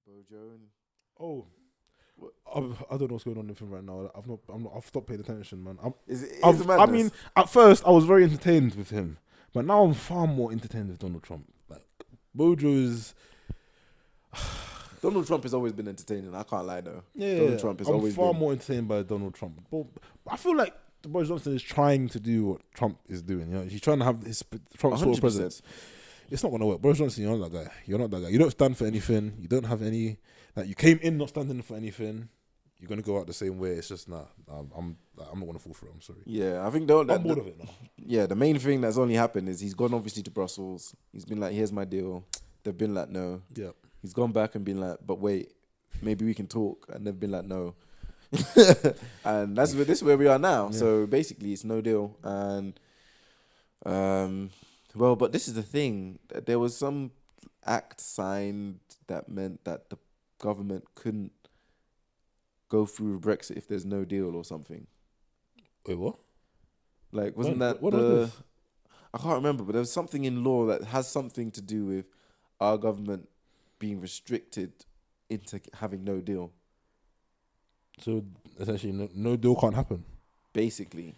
Bojo and Oh, what I don't know what's going on with him right now. I've stopped paying attention, man. is it? Is I've, the I madness? mean, at first I was very entertained with him, but now I'm far more entertained with Donald Trump. Like Bojo's, Donald Trump has always been entertaining. I can't lie though. yeah, Donald Trump has I'm always far been. more entertained by Donald Trump. But I feel like Boris Johnson is trying to do what Trump is doing. You know, he's trying to have his Trump sort of 100%. presence. It's not gonna work. Boris Johnson, you're not that guy. You're not that guy. You don't stand for anything. You don't have any. Like you came in not standing for anything. You're gonna go out the same way. It's just nah. I'm not gonna fall for it. I'm sorry. Yeah, I think I'm bored of it now. yeah, the main thing that's only happened is he's gone obviously to Brussels. He's been like, "Here's my deal." They've been like, "No." Yeah. He's gone back and been like, "But wait, maybe we can talk." And they've been like, "No." And this is where we are now. Yeah. So basically, it's no deal. And well, but this is the thing. There was some act signed that meant that the government couldn't go through Brexit if there's no deal or something. Wait, what? Like, wasn't When- that what the? was this? I can't remember, but there was something in law that has something to do with our government being restricted into having no deal. So essentially, no deal can't happen. Basically,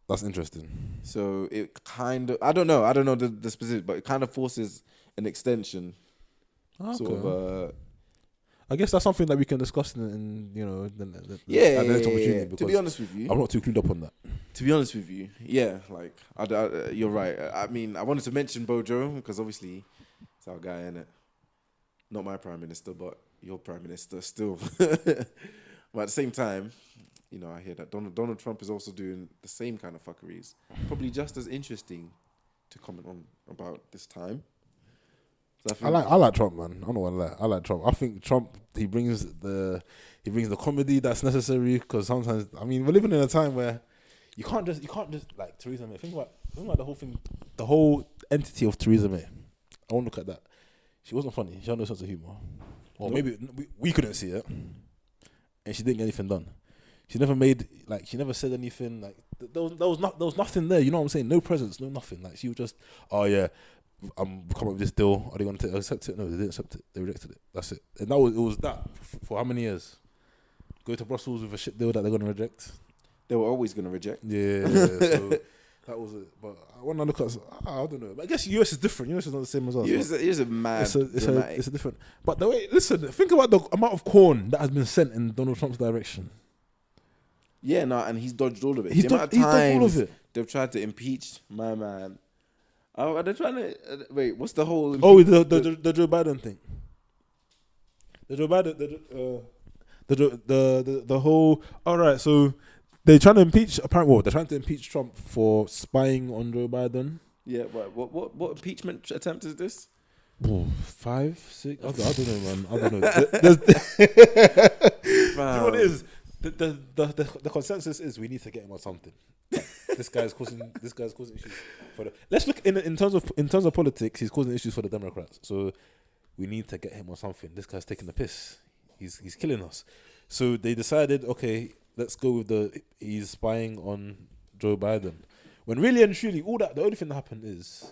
That's interesting. so it kind of I don't know the specifics, but it kind of forces an extension, sort of. I guess that's something that we can discuss in you know, the Yeah, at the next opportunity. To Because be honest with you, I'm not too clued up on that. To be honest with you, yeah, like you're right. I mean, I wanted to mention Bojo because obviously it's our guy, innit? Not my prime minister, but your prime minister still. But at the same time, you know, I hear that Donald Trump is also doing the same kind of fuckeries. Probably just as interesting to comment on about this time. So I like Trump, man. I don't want to lie. I like Trump. I think Trump he brings the comedy that's necessary because sometimes I mean we're living in a time where you can't just like Theresa May. Think about the whole thing, the whole entity of Theresa May. I want to look at that. She wasn't funny. She had no sense of humor, or maybe we couldn't see it, and she didn't get anything done. She never made she never said anything like there was nothing there. You know what I'm saying? No presence, no nothing. Like she was just I'm come up with this deal. Are they going to accept it? No, they didn't accept it. They rejected it. That's it. And it was that for how many years? Go to Brussels with a shit deal that they're going to reject. they were always going to reject. Yeah. So that was it. But when I look at, I don't know. But I guess US is different. US is not the same as us. Here's a mad dramatic. It's a different. But the way, listen, think about the amount of corn that has been sent in Donald Trump's direction. Yeah, no, and he's dodged all of it. He's The amount dodged all of times it. They've tried to impeach my man. Oh, are they trying to wait? What's the whole? Oh, the Joe Biden thing. The Joe Biden, the whole. All right, so they're trying to impeach. Apparently, they're trying to impeach Trump for spying on Joe Biden. Yeah, what impeachment attempt is this? 5, 6. I don't know, man. I don't know. Do you know what it is? The consensus is we need to get him on something. This guy's causing issues for the. Let's look in terms of politics. He's causing issues for the Democrats. So we need to get him on something. This guy's taking the piss. He's killing us. So they decided, okay, let's go with he's spying on Joe Biden. When really and truly, the only thing that happened is,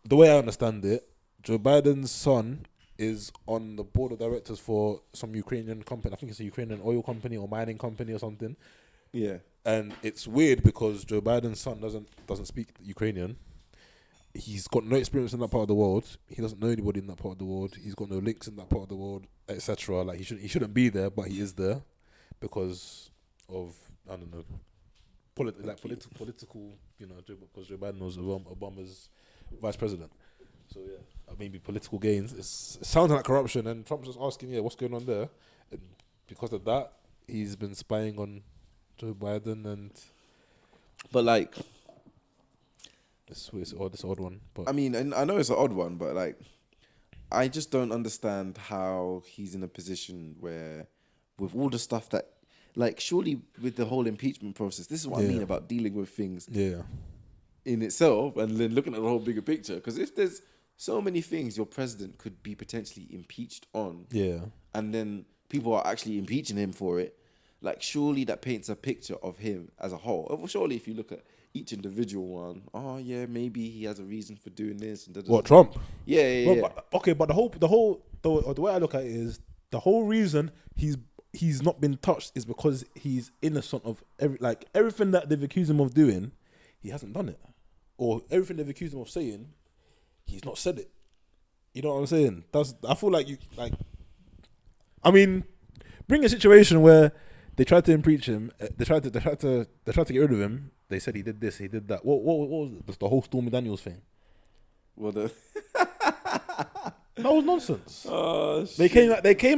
the way I understand it, Joe Biden's son is on the board of directors for some Ukrainian company. I think it's a Ukrainian oil company or mining company or something. Yeah. And it's weird because Joe Biden's son doesn't speak Ukrainian. He's got no experience in that part of the world. He doesn't know anybody in that part of the world. He's got no links in that part of the world, etc. Like he shouldn't be there, but he is there because of I don't know, political. You know, because Joe Biden was Obama's vice president. So yeah, maybe political gains. It sounds like corruption, and Trump's just asking, what's going on there? And because of that, he's been spying on Joe Biden, and But like, it's odd one. But I mean, and I know it's an odd one, but like, I just don't understand how he's in a position where, with all the stuff that, like, surely with the whole impeachment process, this is what I mean about dealing with things in itself, and then looking at the whole bigger picture. Because if there's so many things your president could be potentially impeached on, and then people are actually impeaching him for it, like, surely that paints a picture of him as a whole. Well, surely if you look at each individual one, maybe he has a reason for doing this. And what, Trump? Yeah. But the the way I look at it is the whole reason he's not been touched is because he's innocent of everything that they've accused him of doing, he hasn't done it, or everything they've accused him of saying, he's not said it. You know what I'm saying? I feel like bring a situation where they tried to impeach him, they tried to get rid of him. They said he did this, he did that. What was it? Just the whole Stormy Daniels thing. Well, that was nonsense. Oh, they came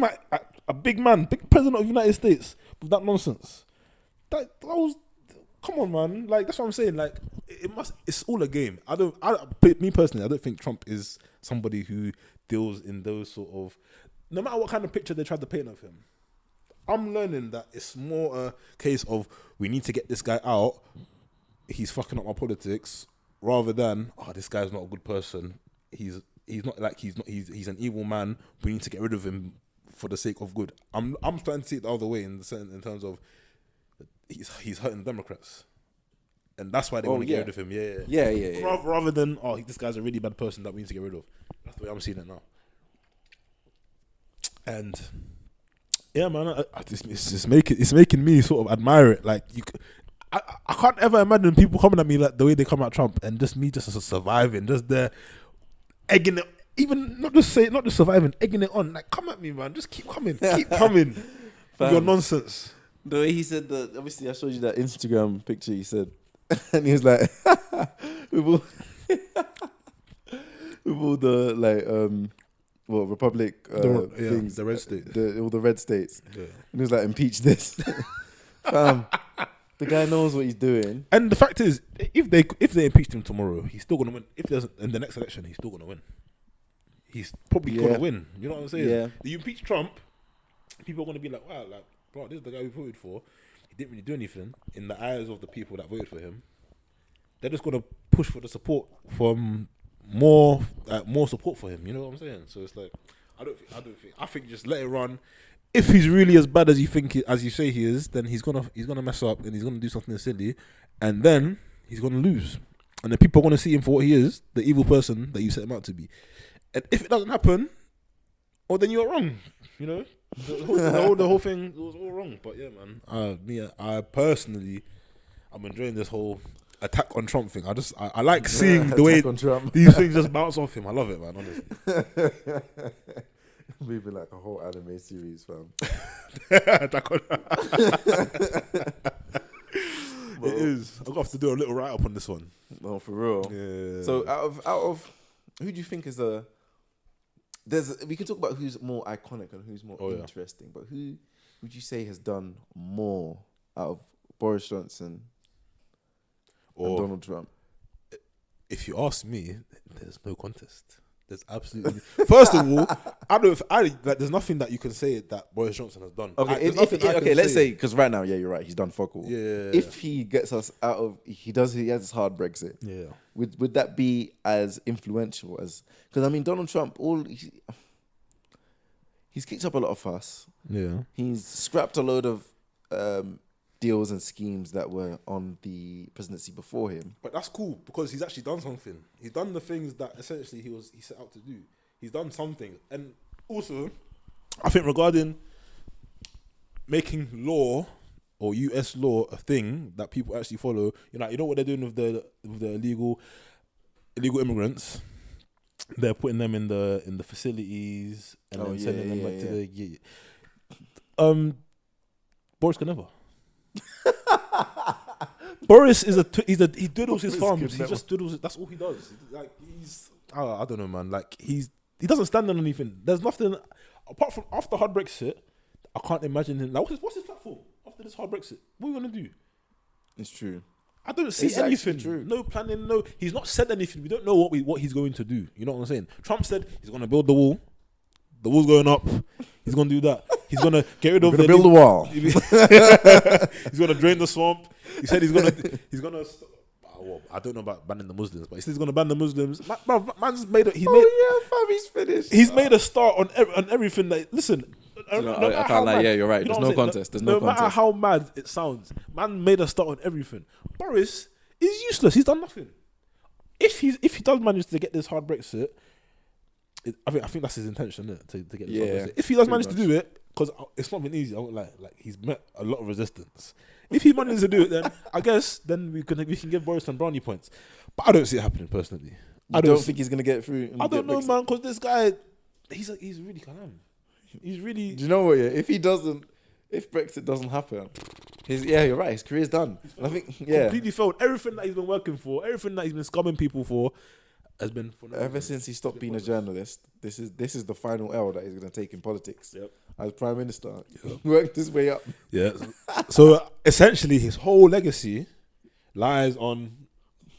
at a big man, big president of the United States with that nonsense. That was, come on, man. Like, that's what I'm saying. Like, it's all a game. Me personally, I don't think Trump is somebody who deals in those sort of, no matter what kind of picture they tried to paint of him. I'm learning that it's more a case of we need to get this guy out. He's fucking up my politics, rather than this guy's not a good person. He's an evil man. We need to get rid of him for the sake of good. I'm starting to see it the other way in terms of he's hurting the Democrats, and that's why they want to get rid of him. Yeah. Rather than this guy's a really bad person that we need to get rid of. That's the way I'm seeing it now. And yeah, man, it's making me sort of admire it. Like I can't ever imagine people coming at me like the way they come at Trump, and just me just surviving, just there egging it, even not just surviving, egging it on. Like, come at me, man, just keep coming with your nonsense. The way he said that, obviously I showed you that Instagram picture he said, and he was like, with all the Republic things, the red states, all the red states, and he was like, impeach this. The guy knows what he's doing. And the fact is, if they impeached him tomorrow, he's still gonna win. If there's in the next election, he's still gonna win. He's probably gonna win. You know what I'm saying? Yeah. You impeach Trump, people are gonna be like, wow, like, bro, this is the guy we voted for. He didn't really do anything in the eyes of the people that voted for him. They're just gonna push for the support from more support for him. You know what I'm saying? So it's like, I think just let it run. If he's really as bad as you say he is, then he's gonna mess up and he's gonna do something silly, and then he's gonna lose, and then people are gonna see him for what he is, the evil person that you set him out to be. And if it doesn't happen, then you're wrong. You know, the whole thing was all wrong. But yeah, man, I personally, I'm enjoying this whole attack on Trump thing. I like seeing the way these things just bounce off him. I love it, man. Honestly. Maybe like a whole anime series, fam. Attack on. It is. I'm gonna have to do a little write up on this one. No, for real. Yeah. So out of who do you think is we can talk about who's more iconic and who's more interesting, but who would you say has done more out of Boris Johnson and Donald Trump? If you ask me, there's no contest. There's absolutely. First of all, there's nothing that you can say that Boris Johnson has done. Okay, let's say, because right now, you're right. He's done fuck all. Yeah. If he gets us out of, he has this hard Brexit. Yeah. Would that be as influential as? Because I mean, Donald Trump, he's kicked up a lot of fuss. Yeah. He's scrapped a load of deals and schemes that were on the presidency before him. But that's cool because he's actually done something. He's done the things that essentially he set out to do. He's done something. And also, I think regarding making law or US law a thing that people actually follow, you know what they're doing with the illegal immigrants? They're putting them in the facilities and then sending them back to the Boris can never. Boris is he doodles his thumbs. He just doodles. That's all he does. Like I don't know, man. Like he doesn't stand on anything. There's nothing apart from after hard Brexit. I can't imagine him. Like what's his platform after this hard Brexit? What are we gonna do? It's true. I don't see anything. True. No planning. No, he's not said anything. We don't know what he's going to do. You know what I'm saying? Trump said he's gonna build the wall. The wall's going up. He's gonna do that. He's gonna get rid of build the wall. He's gonna drain the swamp. He said he's gonna. Well, I don't know about banning the Muslims, but he said he's gonna ban the Muslims. Man's made it. He's finished. He's made a start on everything. That listen. I can't lie. Yeah, you're right. There's no contest. No matter how mad it sounds, man made a start on everything. Boris is useless. He's done nothing. If he does manage to get this hard Brexit, I think that's his intention, innit? To get this Yeah, Brexit. If he does manage much. to do it, because it's not been easy. I won't lie. Like he's met a lot of resistance. If he manages to do it, then I guess then we can give Boris some brownie points. But I don't see it happening personally. I don't think he's gonna get through. I don't know, man, because this guy, he's really calm. He's really. Do you know what? Yeah, if Brexit doesn't happen, you're right. His career's done. And I think completely failed. Everything that he's been working for, everything that he's been scumming people for, has been for ever since he stopped being a journalist. This is the final L that he's gonna take in politics. Yep. As Prime Minister, worked his way up. Yeah. So essentially, his whole legacy lies on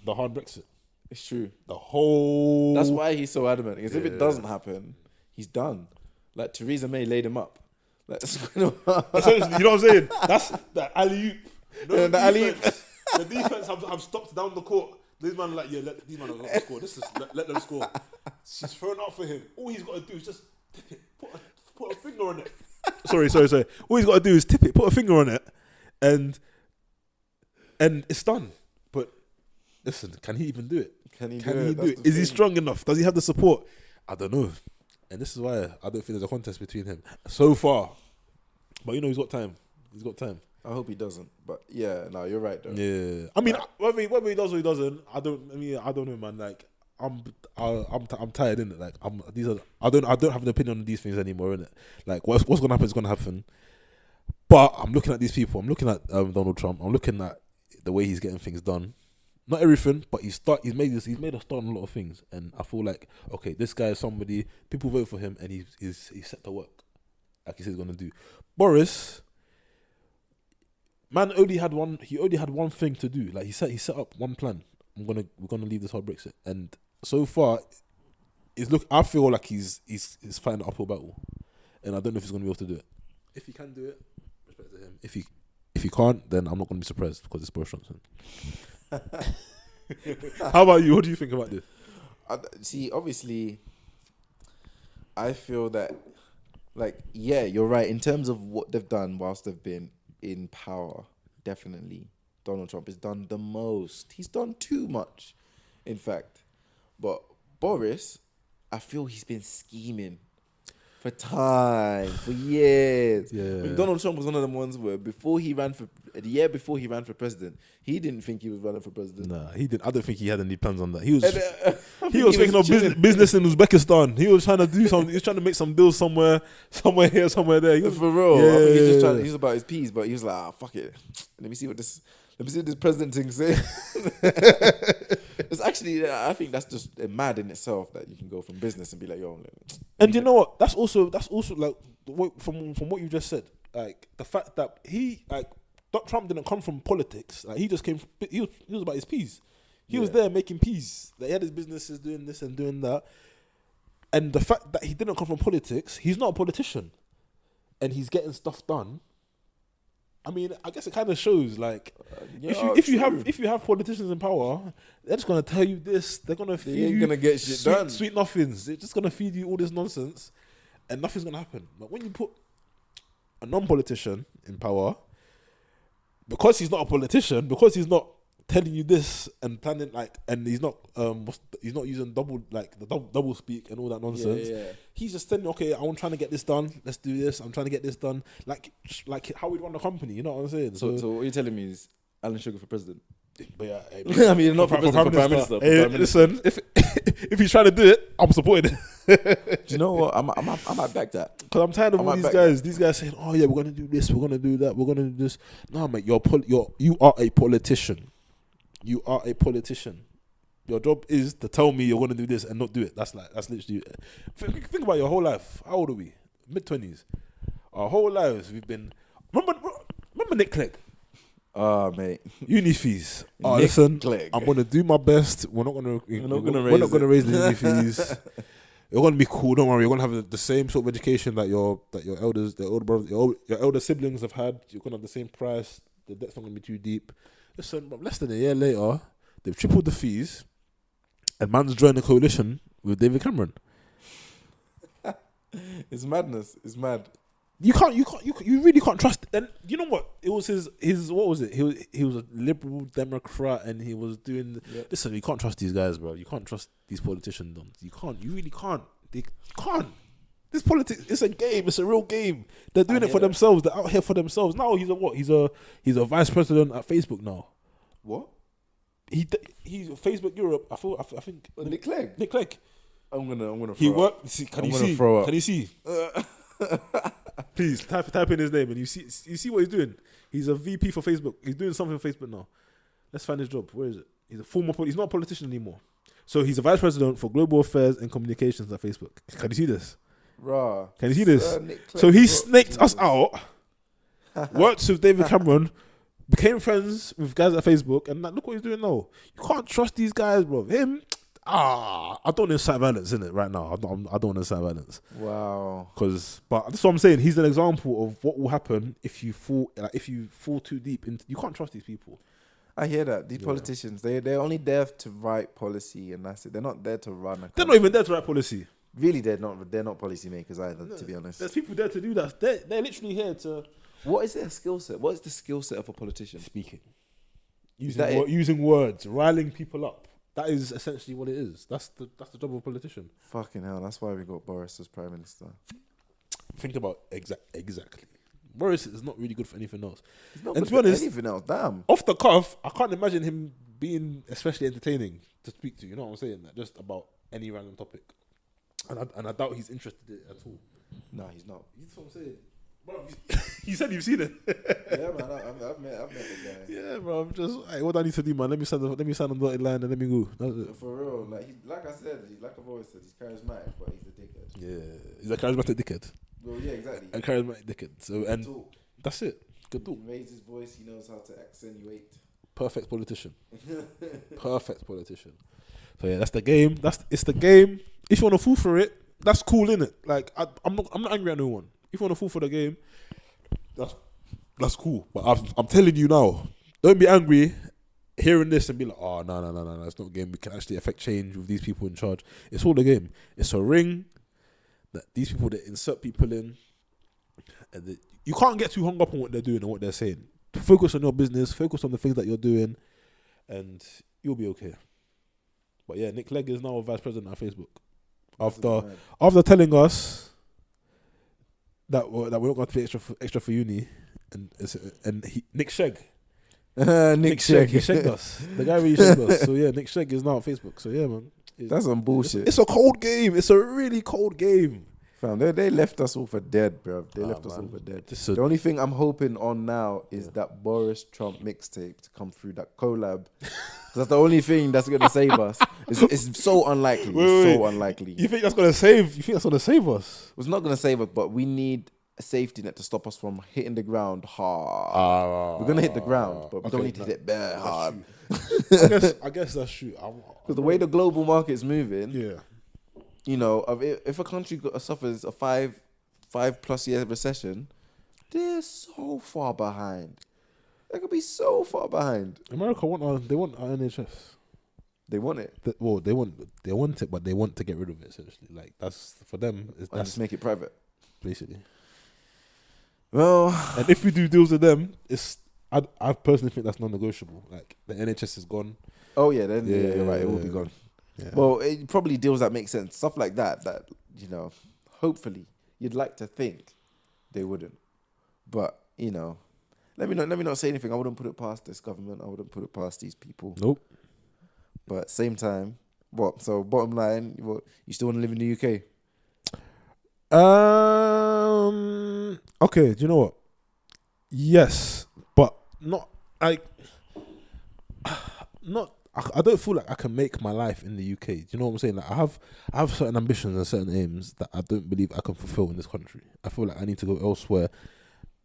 the hard Brexit. It's true. That's why he's so adamant. Because if it doesn't happen, he's done. Like Theresa May laid him up. Like, essentially, you know what I'm saying? That's the alley-oop. The alley-oop. The defense have stopped down the court. These man let these man are gonna score. Let them score. She's thrown out for him. All he's got to do is just tip it. Put a finger on it. Sorry. All he's got to do is tip it. Put a finger on it, and it's done. But listen, can he even do it? Can he do it? Is he strong enough? Does he have the support? I don't know. And this is why I don't think there's a contest between him so far. But he's got time. I hope he doesn't. But yeah, no, you're right though. Yeah. I mean, whether he does or he doesn't, I don't know, man. Like I'm tired, innit? Like I don't have an opinion on these things anymore, innit? Like what's gonna happen is gonna happen. But I'm looking at these people. I'm looking at Donald Trump. I'm looking at the way he's getting things done. Not everything, but he's made a start on a lot of things, and I feel like, okay, this guy is somebody people vote for him, and he's set to work like he said he's gonna do. Boris, man, only had one thing to do. Like he set up one plan. We're gonna leave this hard Brexit, and so far, I feel like he's fighting an uphill battle, and I don't know if he's gonna be able to do it. If he can do it, respect to him. If he can't, then I'm not gonna be surprised because it's Boris Johnson. How about you? What do you think about this? See, obviously, I feel that, like, yeah, you're right. In terms of what they've done whilst they've been in power, definitely, Donald Trump has done the most. He's done too much, in fact. But Boris, I feel he's been scheming for years. Yeah. I mean, Donald Trump was one of them ones where the year before he ran for president, he didn't think he was running for president. Nah, he didn't. I don't think he had any plans on that. He was thinking of business in Uzbekistan. He was trying to do something. He was trying to make some deals somewhere here, somewhere there. He was, for real. Yeah, I think he's just trying. He's about his peas, but he was like, fuck it. Let me see what this president thing says. It's actually, I think that's just mad in itself that you can go from business and be like, yo. And you know what? That's also like from what you just said. Like the fact that Trump didn't come from politics. Like he just came. He was about his peas. He was there making peas. Like, he had his businesses doing this and doing that. And the fact that he didn't come from politics, he's not a politician, and he's getting stuff done. I mean, I guess it kind of shows, like, if you have politicians in power, they're just gonna tell you this. They're gonna feed you. Ain't gonna get shit done. Sweet nothings. They're just gonna feed you all this nonsense, and nothing's gonna happen. But when you put a non-politician in power, because he's not a politician, because he's not telling you this and planning and he's not using double speak and all that nonsense. Yeah. He's just telling, okay, I'm trying to get this done. Let's do this. I'm trying to get this done. Like how we run the company. You know what I'm saying? So what you're telling me is Alan Sugar for president. But yeah, I mean, not for Prime Minister. Hey, listen, if he's trying to do it, I'm supporting it. Do you know what? I might back that. Because I'm tired of all these guys. These guys saying, "Oh yeah, we're gonna do this, we're gonna do that, we're gonna do this." No, mate, you are a politician. You are a politician. Your job is to tell me you're gonna do this and not do it. That's literally. Think about your whole life. How old are we? Mid-20s. Our whole lives we've been. Remember Nick Clegg? Mate. Uni fees. Listen, Clegg. I'm gonna do my best. We're not gonna raise the uni fees. You're gonna be cool. Don't worry. You're gonna have the same sort of education that your elders, the older brothers, your elder siblings have had. You're gonna have the same price. The debt's not gonna be too deep. Listen, but less than a year later, they've tripled the fees, and man's joined a coalition with David Cameron. It's madness. It's mad. You really can't trust. And you know what? It was his. What was it? He was a liberal Democrat, and he was doing. Yep. Listen, you can't trust these guys, bro. You can't trust these politicians. You can't. You really can't. They can't. This politics, it's a game. It's a real game. They're doing it for themselves. They're out here for themselves. Now he's a what? He's a vice president at Facebook now. What? He's Facebook Europe. I think Nick Clegg. Nick Clegg. I'm gonna. He worked. See, can you see? Can you see? Please type in his name and you see what he's doing. He's a VP for Facebook. He's doing something for Facebook now. Let's find his job. Where is it? He's a former. He's not a politician anymore. So he's a vice president for global affairs and communications at Facebook. Can you see this? Raw. Can you see this? So he snaked us out. Worked with David Cameron. Became friends with guys at Facebook, and look what he's doing now. You can't trust these guys, bro. Him. I don't incite violence in it right now. I don't incite violence. Wow. But that's what I'm saying. He's an example of what will happen if you fall too deep into. You can't trust these people. I hear that. These politicians, they're only there to write policy, and that's it. They're not there to run. They're not even there to write policy. Really, they're not policymakers either. No, to be honest, there's people there to do that. They're literally here to. What is their skill set? What is the skill set of a politician? Speaking, using words, riling people up. That is essentially what it is. That's the job of a politician. Fucking hell, that's why we got Boris as Prime Minister. Think about exactly. Boris is not really good for anything else. He's not good for anything else, damn. Off the cuff, I can't imagine him being especially entertaining to speak to. You know what I'm saying? Like, just about any random topic. And I doubt he's interested in it at all. No, he's not. That's what I'm saying. Bro, you said you've seen it. Yeah, man, I've met the guy. Yeah, bro. I'm just, hey, what do I need to do, man? Let me sign on the dotted line and let me go. That's it. For real, like I said, like I've always said, he's charismatic, but he's a dickhead. Yeah, he's a charismatic dickhead. Well, yeah, exactly. A charismatic dickhead. So that's it. Good talk. He raises his voice. He knows how to accentuate. Perfect politician. Perfect politician. So yeah, that's the game. It's the game. If you want to fall for it, that's cool, innit? Like I'm not angry at no one. If you want to fall for the game, that's cool. But I'm telling you now, don't be angry hearing this and be like, oh no, it's not a game. We can actually affect change with these people in charge. It's all a game. It's a ring that these people that insert people in, and you can't get too hung up on what they're doing and what they're saying. Focus on your business. Focus on the things that you're doing, and you'll be okay. But yeah, Nick Clegg is now a vice president at Facebook after telling us that we're not going to pay extra for uni, and Nick Shegg. Nick Shegg. He shagged us. The guy really shagged us. So yeah, Nick Shegg is now on Facebook. So yeah, man. That's some bullshit. It's a cold game. It's a really cold game. Fam, they left us all for dead, bro. They left us all for dead. The only thing I'm hoping on now is that Boris Trump mixtape to come through, that collab. That's the only thing that's going to save us. It's so unlikely. So unlikely. You think that's going to save? You think that's going to save us? It's not going to save us, but we need a safety net to stop us from hitting the ground hard. We're going to hit the ground, but we don't need to hit it bare hard. I guess that's true. Because the way the global market's moving, yeah. You know, if a country suffers a 5+ year recession, they're so far behind. They could be so far behind. America want our NHS. They want it. They want it, but they want to get rid of it. Essentially, like that's for them. That's just make it private, basically. Well, and if we do deals with them, I personally think that's non-negotiable. Like the NHS is gone. Oh yeah, then you're right. It will be gone. Yeah. Well, it probably deals that make sense. Stuff like that, you know, hopefully you'd like to think they wouldn't. But, you know, let me not say anything. I wouldn't put it past this government. I wouldn't put it past these people. Nope. But same time, what? So bottom line, you still want to live in the UK? Okay, do you know what? Yes, but not like not. I don't feel like I can make my life in the UK. Do you know what I'm saying? Like I have certain ambitions and certain aims that I don't believe I can fulfill in this country. I feel like I need to go elsewhere.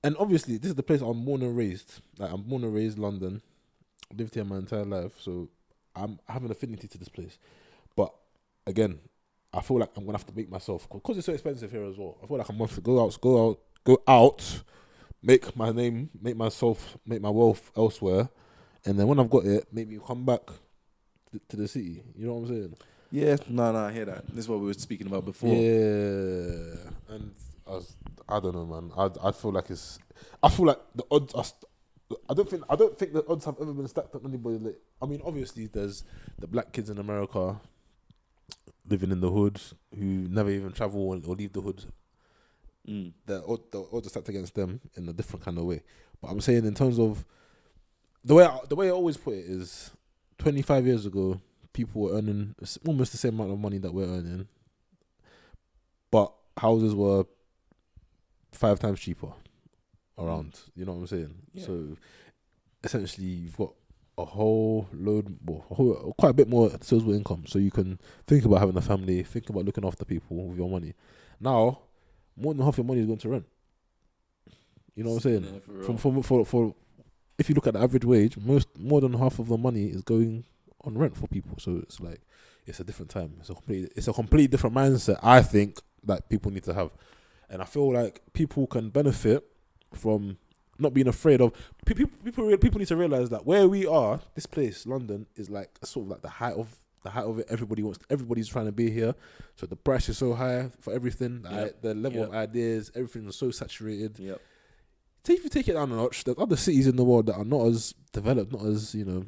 And obviously, this is the place I'm born and raised. Like I'm born and raised London. I lived here my entire life, so I have an affinity to this place. But again, I feel like I'm gonna have to make myself, because it's so expensive here as well. I feel like I'm gonna have to go out, make my name, make myself, make my wealth elsewhere. And then when I've got it, maybe come back to the city. You know what I'm saying? Yeah, no, I hear that. This is what we were speaking about before. Yeah, and I don't know, man. I feel like the odds are. I don't think the odds have ever been stacked on anybody. I mean, obviously, there's the black kids in America living in the hood who never even travel or leave the hood. Mm. They're all just act against them in a different kind of way. But I'm saying in terms of the way I always put it is 25 years ago, people were earning almost the same amount of money that we're earning, but houses were 5 times cheaper around. You know what I'm saying? Yeah. So essentially, you've got a whole load, quite a bit more disposable income, so you can think about having a family, think about looking after people with your money. Now, more than half your money is going to rent. You know what I'm saying? Yeah, For if you look at the average wage, more than half of the money is going on rent for people. So it's like it's a different time. It's a completely different mindset, I think, that people need to have. And I feel like people can benefit from not being afraid of people. People need to realize that where we are, this place, London, is like sort of like the height of it. Everybody's trying to be here. So the price is so high for everything. The level of ideas, everything is so saturated. Yep. If you take it down a notch, there's other cities in the world that are not as developed, not as, that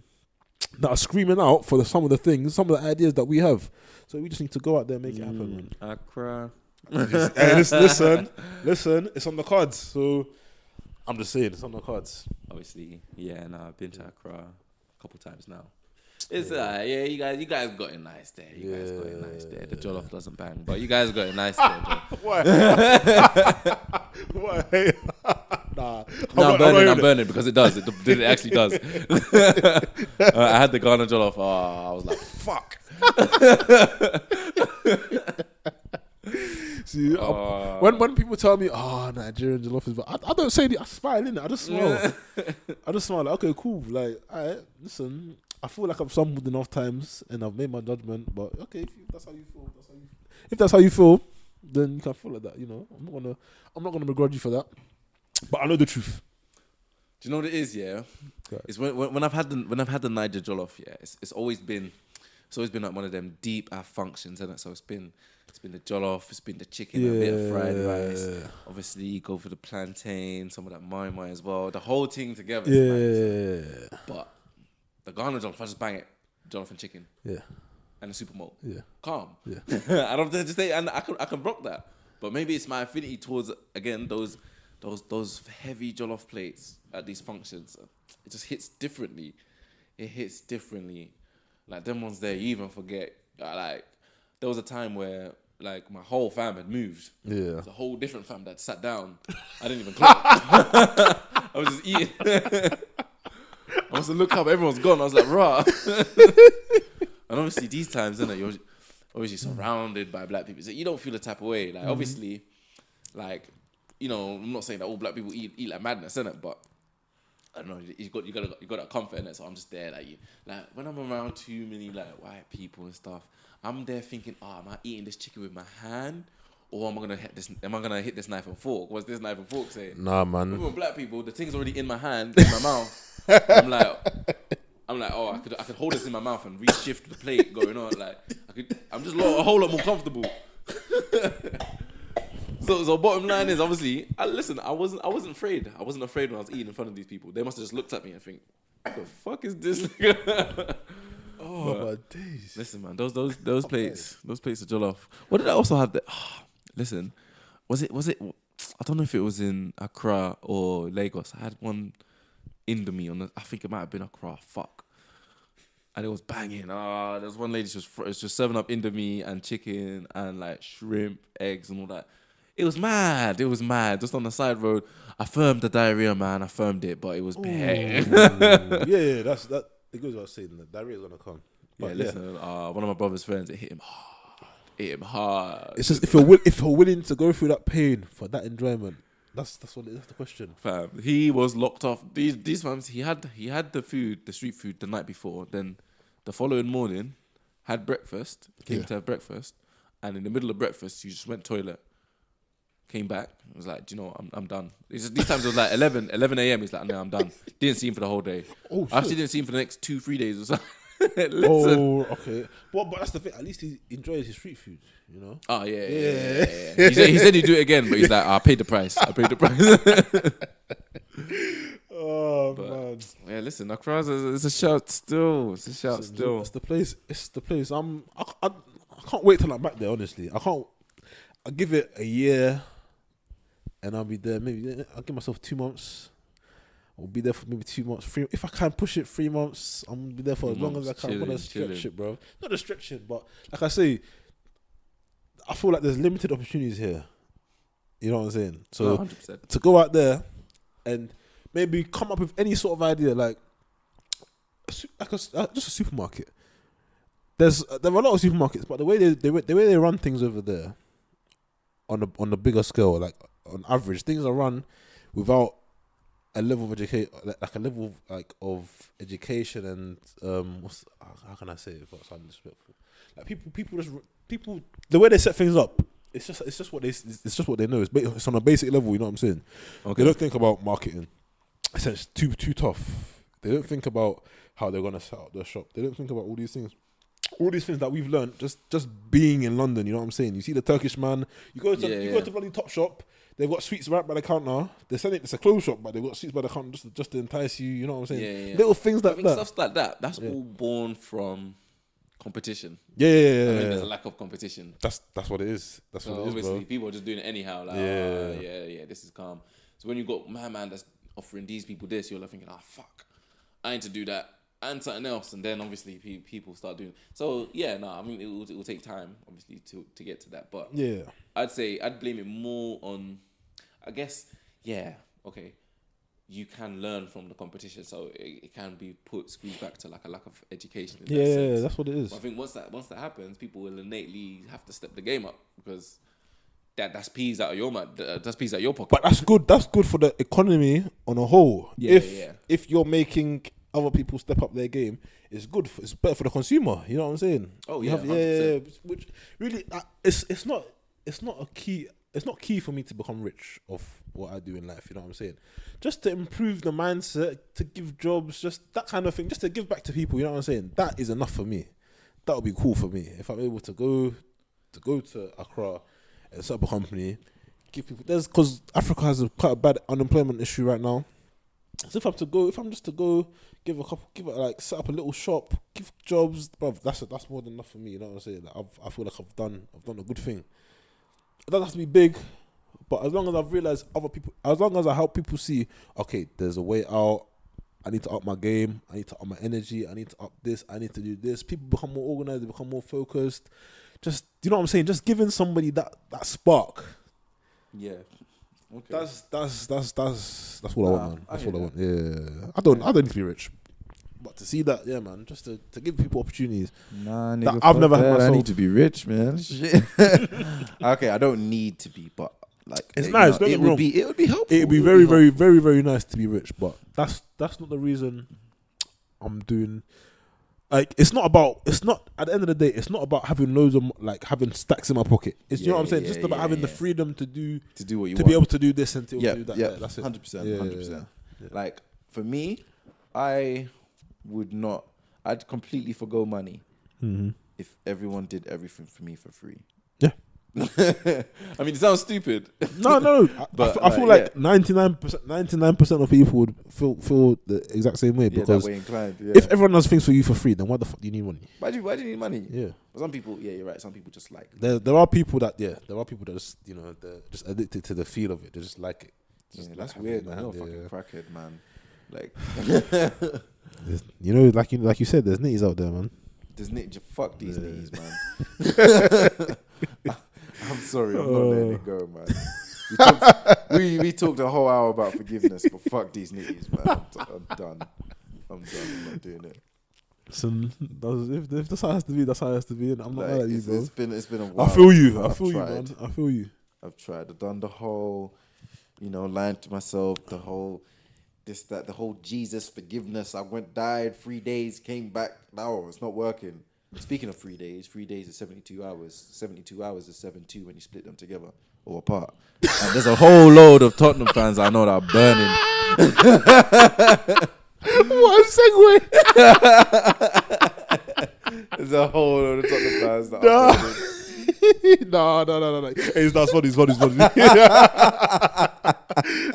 are screaming out for some of the ideas that we have. So we just need to go out there and make it happen, man. Accra. Hey, listen, it's on the cards. So I'm just saying, it's on the cards. Obviously, yeah. No, I've been to Accra a couple times now. It's you guys got it nice there. You guys got it nice there. The jollof doesn't bang, but you guys got it nice there. Why? Why? Nah. I'm burning because it does. It actually does. I had the Ghana jollof. I was like, fuck. See, when people tell me, Nigerian jollof is bad, I don't say it. I smile, innit? I just smile. I just smile. Like, okay, cool. Like, alright, listen. I feel like I've stumbled enough times and I've made my judgment. But okay, if that's how you feel, if that's how you feel, then you can feel like that. I'm not gonna begrudge you for that. But I know the truth. Do you know what it is? Yeah, Right. It's when I've had the Niger jollof. Yeah, it's always been like one of them deep functions, isn't it? So it's been the jollof, it's been the chicken, a bit of fried rice. Obviously, you go for the plantain, some of that mai as well. The whole thing together. Is nice. But the Ghana jollof, I just bang it, jollof and chicken. Yeah. And a super malt. Yeah. Calm. Yeah. I don't have to say, and I can rock that. But maybe it's my affinity towards, again, those heavy jollof plates at these functions. It just hits differently. Like them ones there, you even forget. Like there was a time where like my whole fam had moved. Yeah. It's a whole different fam that sat down. I didn't even clap. I was just eating. I must have looked up, everyone's gone. I was like, rah. And obviously these times, innit, you're obviously surrounded by black people. So you don't feel the type of way. Like obviously, like, I'm not saying that all black people eat like madness, innit? But I don't know, you got that comfort in it. So I'm just there, like when I'm around too many like white people and stuff, I'm there thinking, am I eating this chicken with my hand? Or am I gonna hit this knife and fork? What's this knife and fork saying? Nah, man. Even black people, the thing's already in my hand, in my mouth. I'm like, I could hold this in my mouth and reshift the plate going on. Like, I'm just a whole lot more comfortable. So bottom line is, obviously, I wasn't afraid. I wasn't afraid when I was eating in front of these people. They must have just looked at me and think, what the fuck is this? My days. Listen, man, those plates of jollof. What did I also have? Listen, was it? I don't know if it was in Accra or Lagos. I had one Indomie I think it might have been Accra. Fuck. And it was banging. There was one lady, she was just serving up Indomie and chicken and like shrimp, eggs and all that. It was mad. Just on the side road. I firmed the diarrhea, man. I firmed it, but it was bad. Yeah, that's that. It goes without saying that diarrhea's gonna come. But listen, one of my brother's friends, it hit him hard. It's just if you're willing to go through that pain for that enjoyment, that's the question. Fam, he was locked off. These fams, he had the street food the night before. Then the following morning, had breakfast. Came to have breakfast, and in the middle of breakfast, he just went toilet. Came back. Was like, do you know what? I'm done. These times it was like 11 a.m. He's like, no, I'm done. Didn't see him for the whole day. I actually didn't see him for the next 2-3 days or something. Okay. But that's the thing. At least he enjoys his street food, Oh yeah. He said he'd do it again, but he's like, I paid the price. Man. Yeah, listen, Accra is a shout still. It's a shout still. It's the place. I can't wait till I'm back there. Honestly, I can't. I'll give it a year, and I'll be there. Maybe I'll give myself 2 months. I'll be there for maybe 2 months. If I can push it 3 months, I'm gonna be there for as long as I can. I'm gonna stretch it, bro. Not to stretch it, but like I say, I feel like there's limited opportunities here. You know what I'm saying? So 100%. To go out there and maybe come up with any sort of idea, like just a supermarket. There are a lot of supermarkets, but the way they run things over there, on the bigger scale, like on average, things are run without a level of education, like a level of education and how can I say it without sounding disrespectful? Like people, the way they set things up, it's just what they know. It's on a basic level. You know what I'm saying? Okay. They don't think about marketing. It's too tough. They don't think about how they're gonna set up their shop. They don't think about all these things. All these things that we've learned just being in London. You know what I'm saying? You see the Turkish man. You go to bloody Top Shop. They've got sweets right by the counter. They're saying it's a clothes shop, but they've got sweets by the counter just to entice you. You know what I'm saying? Yeah. Little things like that. Stuff like that. That's all born from competition. Yeah. There's a lack of competition. That's what it is. That's what it is, obviously, bro. people are just doing it anyhow. Like, this is calm. So when you got my man that's offering these people this, you're like thinking, fuck, I need to do that and something else, and then obviously people start doing. So it will take time, obviously, to get to that. But yeah, I'd say I'd blame it more on, I guess, okay. You can learn from the competition, so it can be screwed back to like a lack of education. In that sense. That's what it is. But I think once that happens, people will innately have to step the game up because that's peas out of your mouth. That's peas out of your pocket. But that's good. That's good for the economy on a whole. If you're making other people step up their game, it's good. It's better for the consumer. You know what I'm saying? Oh yeah, Which really, it's not a key. It's not key for me to become rich of what I do in life. You know what I'm saying? Just to improve the mindset, to give jobs, just that kind of thing. Just to give back to people. You know what I'm saying? That is enough for me. That would be cool for me if I'm able to go to Accra and set up a company. Give people because Africa has quite a bad unemployment issue right now. So if I'm just to go set up a little shop, give jobs, bruv, that's more than enough for me. You know what I'm saying? Like I feel like I've done a good thing. It doesn't have to be big, but as long as I've realized as long as I help people see, okay, there's a way out. I need to up my game. I need to up my energy. I need to up this. I need to do this. People become more organized. They become more focused. Just, you know what I'm saying? Just giving somebody that spark. Yeah. Okay. That's what I want, man. That's what I want. Yeah. I don't need to be rich. But to see that, yeah, man, just to give people opportunities. Nah, nigga, that I've never had myself. I need to be rich, man. Shit. Okay, I don't need to be, but like it's nice. It would be helpful. It would be very, very, very, very nice to be rich, but that's not the reason I'm doing. Like, it's not at the end of the day, it's not about having loads of having stacks in my pocket. It's you know what I'm saying. Just about having the freedom to do what you want. Be able to do this and to do that. Yeah, that's it. 100%. Like for me, I'd completely forgo money if everyone did everything for me for free. Yeah. I mean, it sounds stupid. No. But I feel like 99% of people would feel the exact same way because that way inclined, if everyone does things for you for free, then why the fuck do you need money? Why do you need money? Yeah. But some people, you're right. Some people just like there are people that just they're just addicted to the feel of it. They just like it. That's weird, man. You're a fucking crackhead, man. Like, like you said, there's nitties out there, man. Fuck these nitties, man. I'm sorry, I'm not letting it go, man. We talked a whole hour about forgiveness, but fuck these nitties, man. I'm done. I'm not doing it. So if that's how it has to be, that's how it has to be. And I'm not mad at you, bro. It's been a while. I feel you, man. I feel you. I've tried. I've done the whole, lying to myself, the whole the whole Jesus forgiveness. I died 3 days, came back. No, it's not working. Speaking of 3 days, 3 days is 72 hours. 72 hours is 7-2 when you split them together or apart. And there's a whole load of Tottenham fans I know that are burning. What a segue. There's a whole load of Tottenham fans that are burning. No. Hey, that's funny.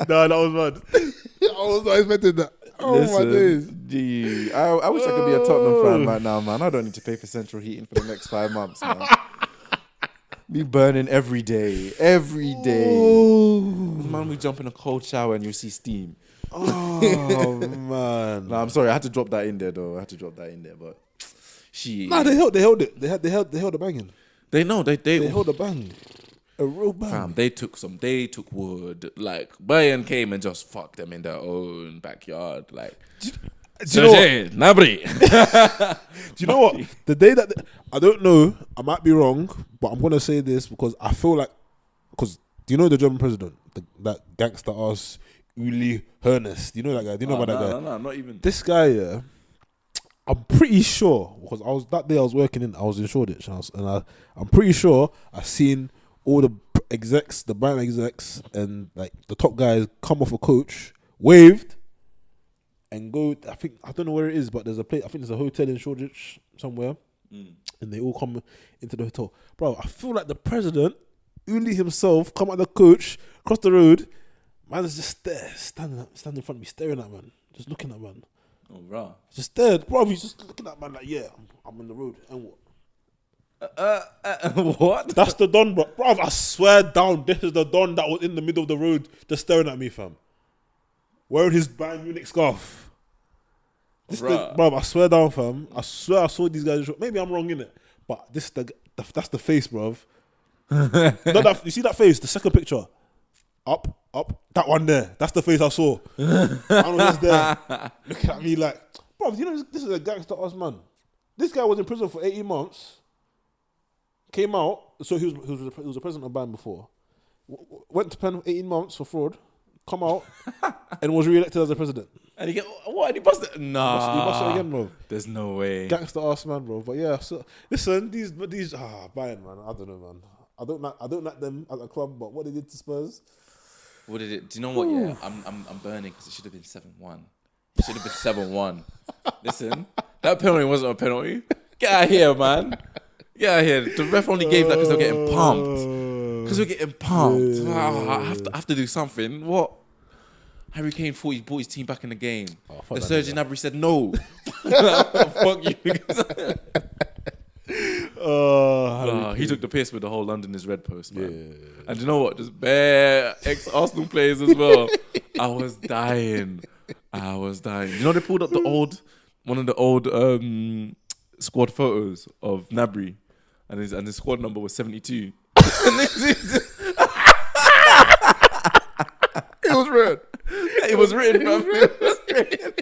No, that was mad. I was not expecting that. Listen, my days. I wish I could be a Tottenham fan right now, man. I don't need to pay for central heating for the next 5 months, man. Be burning every day. Every day. Oh. Man, we jump in a cold shower and you see steam. Oh man. No, I'm sorry. I had to drop that in there, though. But Nah, they held it. They held the banging. They held a bang. A real bang. Fam, they took wood. Like, Bayern came and just fucked them in their own backyard. Like, do you know what? Nabri. Do you know what? The day that I don't know, I might be wrong, but I'm gonna say this because I feel like, because do you know the German president, that gangster ass Uli Hoeneß? Do you know that guy? Do you know about that guy? No, not even. This guy, yeah, I'm pretty sure because I was working I was in Shoreditch, and I'm pretty sure I seen all the execs, the brand execs, and like the top guys come off a coach, waved, and go. I don't know where it is, but there's a place. I think there's a hotel in Shoreditch somewhere, and they all come into the hotel. Bro, I feel like the president, Uli himself, come out the coach, cross the road. Man is just there, standing in front of me, staring at man, just looking at man. Oh, bro. Just there, bro. He's just looking at man like, yeah, I'm on the road, and what? What? That's the Don, bro. Bro, I swear down, this is the Don that was in the middle of the road just staring at me, fam. Wearing his Bayern Munich scarf. Bro, I swear down, fam. I swear I saw these guys. Maybe I'm wrong in it, but that's the face, bro. You see that face? The second picture, up, that one there. That's the face I saw. I was there, looking at me like, bro. You know this is a gangster ass man. This guy was in prison for 18 months. Came out, so he was a president of Bayern before. Went to pen 18 months for fraud. Come out and was re-elected as a president. And he get what? And he busted? Nah, he busted again, bro. There's no way. Gangster ass man, bro. But yeah, so listen, these Bayern, man. I don't know, man. I don't like them as a club, but what they did to Spurs. What did it? Do you know what? Yeah, I'm burning because it should have been 7-1. It should have been 7-1. Listen, that penalty wasn't a penalty. Get out of here, man. Get out of here. The ref only gave that because they're getting pumped. Because we're getting pumped. I have to do something. What? Harry Kane thought he brought his team back in the game. The Serge Gnabry said no. Fuck you. He took the piss with the whole London is red post, man. Yeah. And you know what? There's bare ex-Arsenal players as well. I was dying. You know they pulled up one of the old squad photos of Gnabry, and his squad number was 72. It was red. It was written, bro. It was written.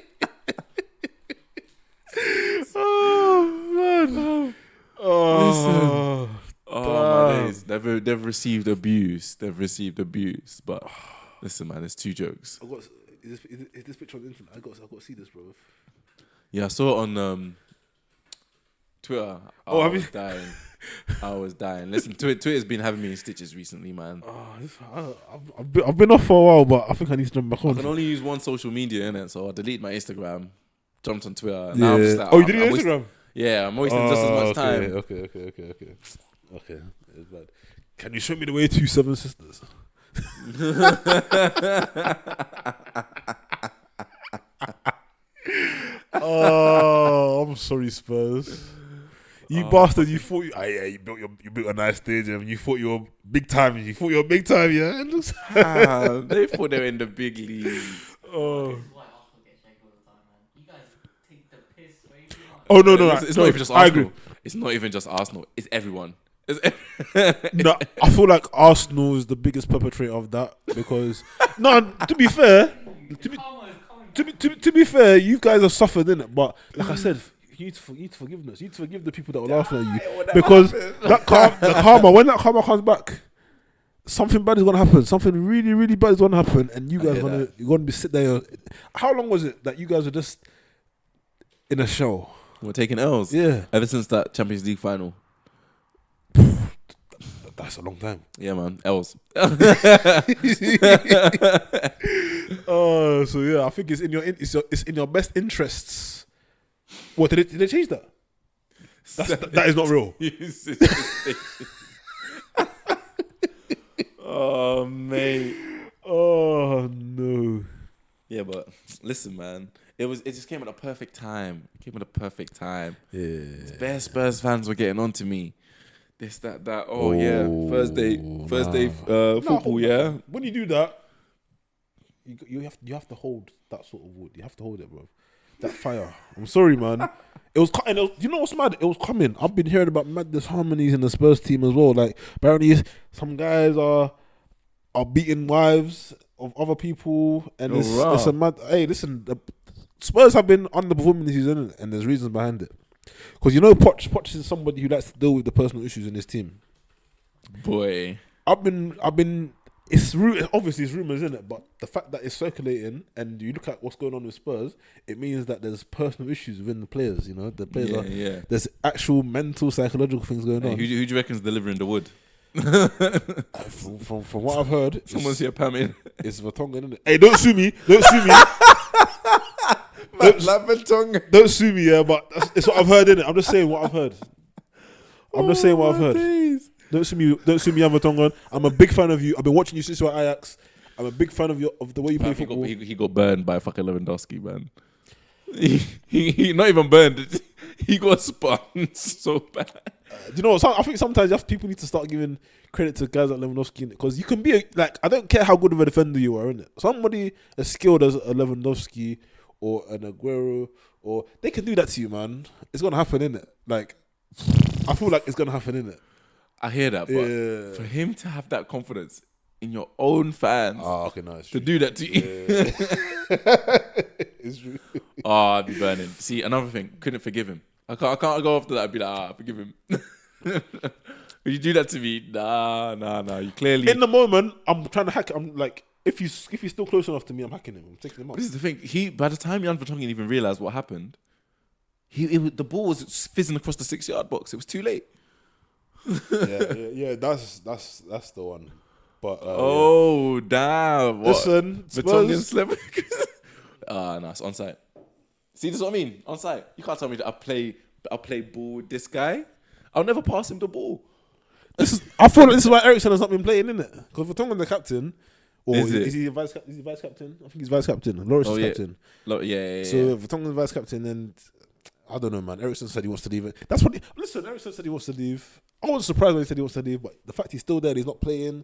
Oh man. Oh, listen. My days. They've received abuse. But listen, man, it's two jokes. Is this picture on the internet? I got to see this, bro. Yeah, I saw it on Twitter. I was dying. Listen, Twitter's been having me in stitches recently, man. I've been off for a while, but I think I need to jump back on. I can only use one social media, innit? So I delete my Instagram, jumped on Twitter. And now I'm just like, you did your Instagram? Yeah, I'm wasting just as much time. Okay. It's bad. Can you show me the way to Seven Sisters? Oh, I'm sorry, Spurs. You bastard! You thought you built a nice stadium. You thought you were big time. Yeah. They thought they were in the big league. Oh. Oh no! It's not even just Arsenal. It's not even just Arsenal. It's everyone. No, I feel like Arsenal is the biggest perpetrator of that because to be fair, to be fair, you guys have suffered, innit? But like I said, you need forgiveness. You need to forgive the people that were laughing at you because the karma, when that karma comes back, something bad is gonna happen. Something really, really bad is gonna happen, and you guys you're gonna be sit there. How long was it that you guys were just in a show? We're taking L's. Yeah, ever since that Champions League final. That's a long time. Yeah, man. L's. So yeah, I think it's in your best interests. What did they change that? That is not real. Oh mate. Oh no. Yeah, but listen, man. It just came at a perfect time. Yeah. Bare Spurs fans were getting on to me. This, that. Oh yeah, Thursday, football. Yeah. When you do that, you have to hold that sort of wood. You have to hold it, bro. That fire. I'm sorry, man. It was coming. You know what's mad? It was coming. I've been hearing about mad disharmonies in the Spurs team as well. Like apparently, some guys are beating wives of other people, and it's a mad. Hey, listen, the Spurs have been underperforming this season, and there's reasons behind it. Because you know, Poch is somebody who likes to deal with the personal issues in his team. Boy, I've been. Obviously it's rumors, isn't it? But the fact that it's circulating, and you look at what's going on with Spurs, it means that there's personal issues within the players. You know, the players there's actual mental, psychological things going on. Who do you reckon's delivering the wood? From what I've heard, someone's here pamming. It's Vertonghen, isn't it? Hey, don't sue me. Don't sue me, yeah, but it's what I've heard, innit? I'm just saying what I've heard. Days. Don't sue me, I'm Vertonghen. I'm a big fan of you. I've been watching you since you were at Ajax. I'm a big fan of the way you play football. He got burned by fucking Lewandowski, man. He not even burned. He got spun so bad. Do you know what? I think sometimes people need to start giving credit to guys like Lewandowski, because you can be I don't care how good of a defender you are, innit? Somebody as skilled as a Lewandowski or an Aguero, or they can do that to you, man. It's gonna happen, innit? Like, I feel like it's gonna happen, innit? I hear that, but for him to have that confidence in your own fans, to do that to you, it's true. I'd be burning. See, another thing, couldn't forgive him. I can't go after that and be like, forgive him. When you do that to me, nah. You clearly in the moment, I'm trying to hack. I'm like, if he's still close enough to me, I'm hacking him. I'm taking him up. This is the thing. By the time Jan Vertonghen even realised what happened, the ball was fizzing across the 6-yard box. It was too late. Yeah. That's the one. But damn! What? Listen, Vertonghen slept. No, it's on site. See, this is what I mean. On site, you can't tell me that I'll play ball with this guy. I'll never pass him the ball. I feel like this is why Ericsson has not been playing, isn't it? Because Vertonghen's the captain. Or is he vice captain? I think he's vice captain. Loris is captain. Yeah. So Vertonghen's vice captain, and I don't know, man. Ericsson said he wants to leave it. That's what. Listen, Ericsson said he wants to leave. I wasn't surprised when he said he wants to leave, but the fact he's still there, he's not playing,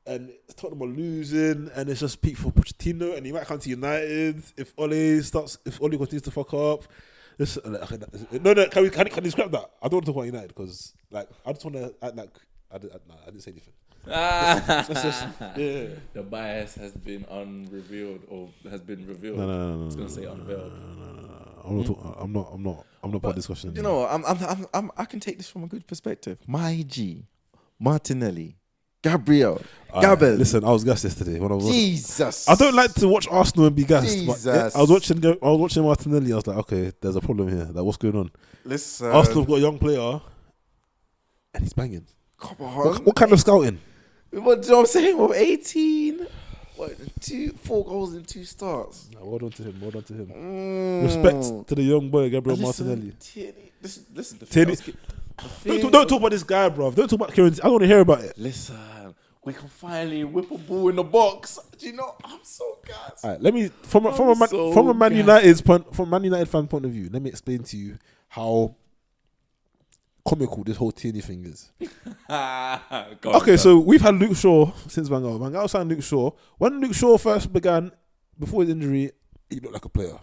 and Tottenham are losing, and it's just peak for Pochettino, and he might come to United if Ole continues to fuck up. Listen, no. Can you scrap that? I don't want to talk about United because, like, I just want to act like I didn't say anything. The bias has been unrevealed or has been revealed. No. I was gonna say unveiled. No. I'm not part of the discussion. You know what? I can take this from a good perspective. My G, Martinelli, Gabriel, Gabel. Listen, I was gassed yesterday when I was. Jesus. I don't like to watch Arsenal and be gassed. Jesus. But, yeah, I was watching Martinelli. I was like, okay, there's a problem here. Like, what's going on? Listen, Arsenal have got a young player, and he's banging. Come on. What kind of scouting? What do you know what I'm saying? Well, 18, 4 goals in 2 starts. Nah, well done to him. Respect to the young boy, Gabriel Martinelli. Listen. Don't talk about this guy, bro. Don't talk about Kieran. I don't want to hear about it. Listen, we can finally whip a ball in the box. Do you know? I'm so gassed. All right, let me from a Man United fan point of view. Let me explain to you how comical this whole Tierney thing is. So we've had Luke Shaw since Van Gaal. Van Gaal signed Luke Shaw. When Luke Shaw first began, before his injury, he looked like a player.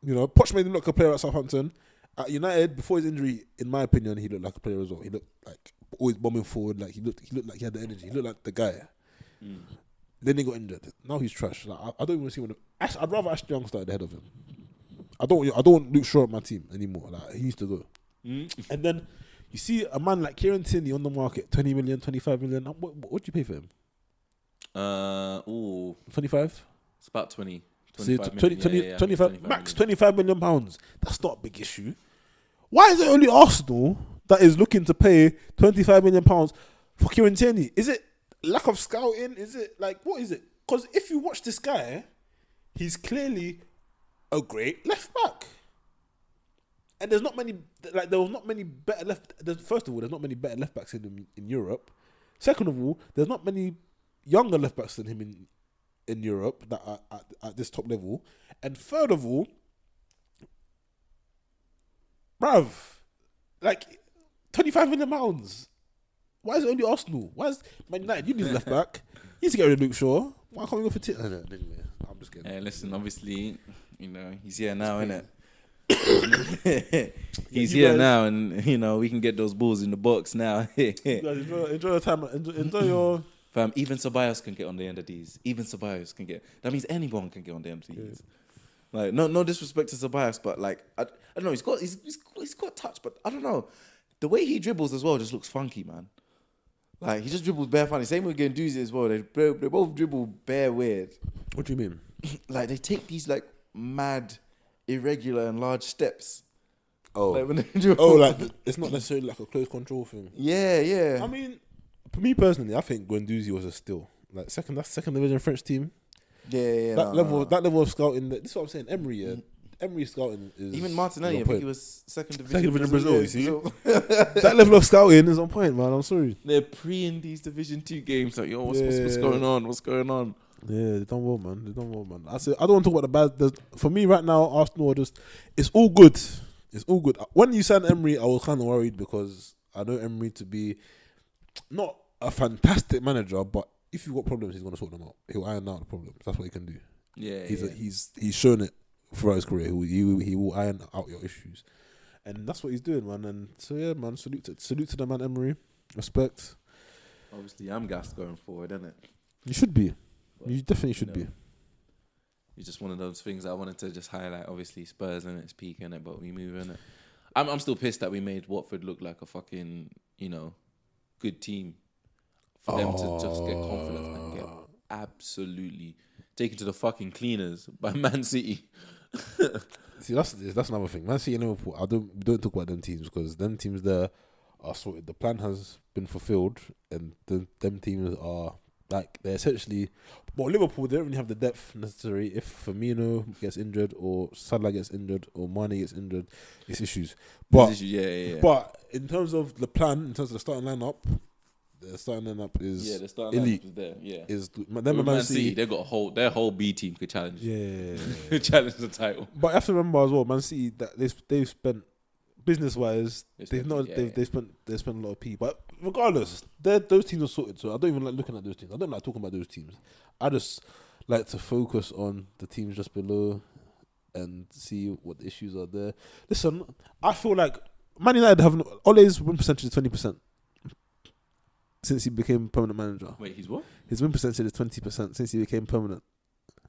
You know, Poch made him look like a player at Southampton. At United, before his injury, in my opinion, he looked like a player as well. He looked like always bombing forward. Like he looked like he had the energy. He looked like the guy. Then he got injured. Now he's trash. Like, I don't even see one. I'd rather Ashley Young start ahead of him. I don't want Luke Shaw at my team anymore. Like, he used to go. And then you see a man like Kieran Tierney on the market, 20 million, 25 million. What do you pay for him? 25? It's about 20. 25 max 25 million pounds. That's not a big issue. Why is it only Arsenal that is looking to pay 25 million pounds for Kieran Tierney? Is it lack of scouting? Is it like, what is it? Because if you watch this guy, he's clearly a great left back. And there was not many better first of all, there's not many better left backs in Europe. Second of all, there's not many younger left backs than him in Europe that are at this top level. And third of all, bruv, like, £25 million. Why is it only Arsenal? Why is Man United? You need left back. You need to get rid of Luke Shaw. Why can't we go for Anyway, I'm just kidding. Hey, listen, obviously, he's here now, innit? He's here now, and we can get those balls in the box now. You guys enjoy your time. Enjoy your. Fam, even Ceballos can get on the end of these. That means anyone can get on the end of these. Yeah. Like, no disrespect to Ceballos, but like, I don't know. He's got touch, but I don't know. The way he dribbles as well just looks funky, man. Like, he just dribbles bare funny. Same with Guendouzi as well. They both dribble bare weird. What do you mean? Like, they take these like mad, irregular and large steps. Oh, like when they dribble. like it's not necessarily like a close control thing. Yeah. I mean, for me personally, I think Guendouzi was a steal. Like that's second division French team. Yeah. That level of scouting. This is what I'm saying. Emery, yeah. Emery scouting is even Martinelli. I think he was second division Brazil. You see, that level of scouting is on point, man. I'm sorry. They're pre in these Division 2 games. Like, what's going on? What's going on? Yeah, they done well, man. I don't want to talk about the bad. For me, right now, Arsenal are just. It's all good. When you signed Emery, I was kind of worried because I know Emery to be not a fantastic manager, but if you've got problems, he's going to sort them out. He'll iron out the problems. That's what he can do. Yeah, he's shown it throughout his career. He will iron out your issues, and that's what he's doing, man. And so yeah, man, salute to the man Emery. Respect. Obviously, I'm gassed going forward, isn't it? You should be. But you definitely should be. It's just one of those things I wanted to just highlight. Obviously, Spurs and it's peak in it, but we move in it. I'm still pissed that we made Watford look like a fucking good team. For them to just get confidence and get absolutely taken to the fucking cleaners by Man City. See, that's another thing. Man City and Liverpool. We don't talk about them teams because them teams there are sorted. The plan has been fulfilled, and them teams are like they're essentially. But Liverpool, they don't really have the depth necessary. If Firmino gets injured, or Salah gets injured, or Mane gets injured, it's issues. But yeah. But in terms of the plan, in terms of the starting lineup. The starting lineup is elite. Is there, yeah. Is them Man City, they got their whole B team could challenge. Yeah, challenge the title. But you have to remember as well, Man City that they've spent business wise, they've spent a lot of P. But regardless, those teams are sorted. So I don't even like looking at those teams. I don't like talking about those teams. I just like to focus on the teams just below and see what the issues are there. Listen, I feel like Man United have Ole's win percentage is 20%. Since he became permanent manager. Wait, he's what? His win percentage is 20% since he became permanent.